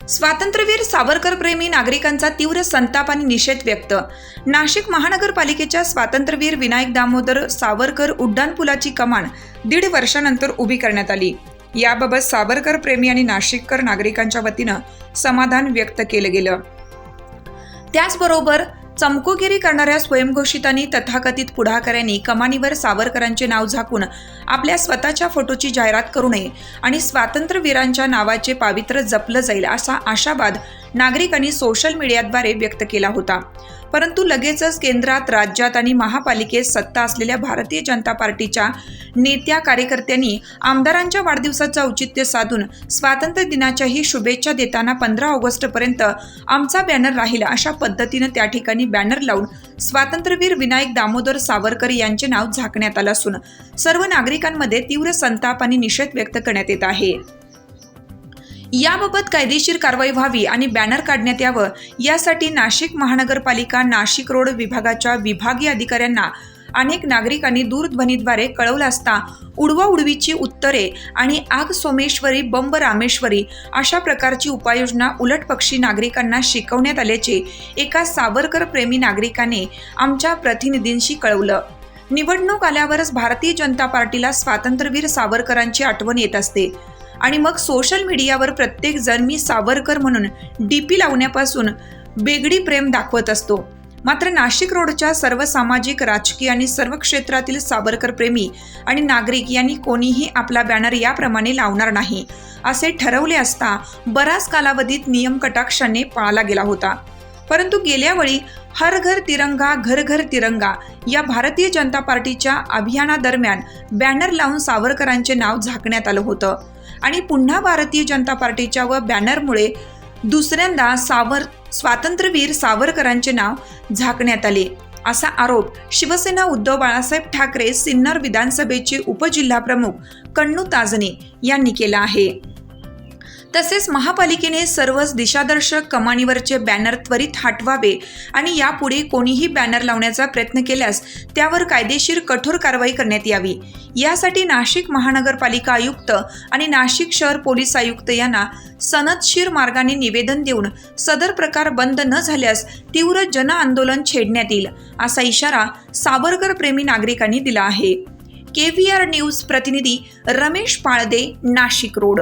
स्वातंत्र्यवीर सावरकर प्रेमी नागरिकांचा तीव्र संताप आणि निषेध व्यक्त. नाशिक महानगरपालिकेच्या स्वातंत्र्यवीर विनायक दामोदर सावरकर उड्डाणपुलाची कमान 1.5 वर्षानंतर उभी करण्यात आली. याबाबत सावरकर प्रेमी आणि नाशिककर नागरिकांच्या वतीनं समाधान व्यक्त केलं गेलं. त्याचबरोबर चमकोगिरी करणाऱ्या स्वयंघोषित आणि तथाकथित पुढाकाऱ्यांनी कमानीवर सावरकरांचे नाव झाकून आपल्या स्वतःच्या फोटोची जाहिरात करू नये आणि स्वातंत्र्यवीरांच्या नावाचे पावित्र्य जपलं जाईल असा आशावाद नागरिकांनी सोशल मीडियाद्वारे व्यक्त केला होता. परंतु लगेचच केंद्रात, राज्यात आणि महापालिकेत सत्ता असलेल्या भारतीय जनता पार्टीच्या नेत्या कार्यकर्त्यांनी आमदारांच्या वाढदिवसाचं औचित्य साधून स्वातंत्र्य दिनाच्याही शुभेच्छा देताना 15 ऑगस्टपर्यंत आमचा बॅनर राहील अशा पद्धतीनं त्या ठिकाणी बॅनर लावून स्वातंत्र्यवीर विनायक दामोदर सावरकर यांचे नाव झाकण्यात आलं असून सर्व नागरिकांमध्ये तीव्र संताप आणि निषेध व्यक्त करण्यात येत आहे. याबाबत कायदेशीर कारवाई व्हावी आणि बॅनर काढण्यात यावं यासाठी नाशिक महानगरपालिका नाशिक रोड विभागाच्या विभागीय अधिकाऱ्यांना अनेक नागरिकांनी दूरध्वनीद्वारे कळवलं असता उडवाउडवीची उत्तरे आणि आग सोमेश्वरी बंब रामेश्वरी अशा प्रकारची उपाययोजना उलटपक्षी नागरिकांना शिकवण्यात आल्याचे एका सावरकर प्रेमी नागरिकाने आमच्या प्रतिनिधींशी कळवलं. निवडणूक आल्यावरच भारतीय जनता पार्टीला स्वातंत्र्यवीर सावरकरांची आठवण येत असते आणि मग सोशल मीडियावर प्रत्येक जण मी सावरकर म्हणून डीपी लावण्यापासून बेगडी प्रेम दाखवत असतो. मात्र नाशिक रोडच्या सर्व सामाजिक, राजकीय आणि सर्व क्षेत्रातील सावरकर प्रेमी आणि नागरिक यांनी कोणीही आपला बॅनर याप्रमाणे लावणार नाही असे ठरवले असता बराच कालावधीत नियम कटाक्षाने पाळला गेला होता. परंतु गेल्या वेळी हर घर तिरंगा घर घर तिरंगा या भारतीय जनता पार्टीच्या अभियानादरम्यान बॅनर लावून सावरकरांचे नाव झाकण्यात आलं होतं आणि पुन्हा भारतीय जनता पार्टीच्या व बॅनरमुळे दुसऱ्यांदा स्वातंत्र्यवीर सावरकरांचे नाव झाकण्यात आले असा आरोप शिवसेना उद्धव बाळासाहेब ठाकरे सिन्नर विधानसभेचे उपजिल्हाप्रमुख कण्णू ताजने यांनी केला आहे. तसेच महापालिकेने सर्वच दिशादर्शक कमानीवरचे बॅनर त्वरित हटवावे आणि यापुढे कोणीही बॅनर लावण्याचा प्रयत्न केल्यास त्यावर कायदेशीर कठोर कारवाई करण्यात यावी. यासाठी नाशिक महानगरपालिका आयुक्त आणि नाशिक शहर पोलीस आयुक्त यांना सनदशीर मार्गाने निवेदन देऊन सदर प्रकार बंद न झाल्यास तीव्र जन आंदोलन छेडण्यात येईल असा इशारा सावरकर प्रेमी नागरिकांनी दिला आहे. KVR न्यूज प्रतिनिधी रमेश पाळदे, नाशिक रोड.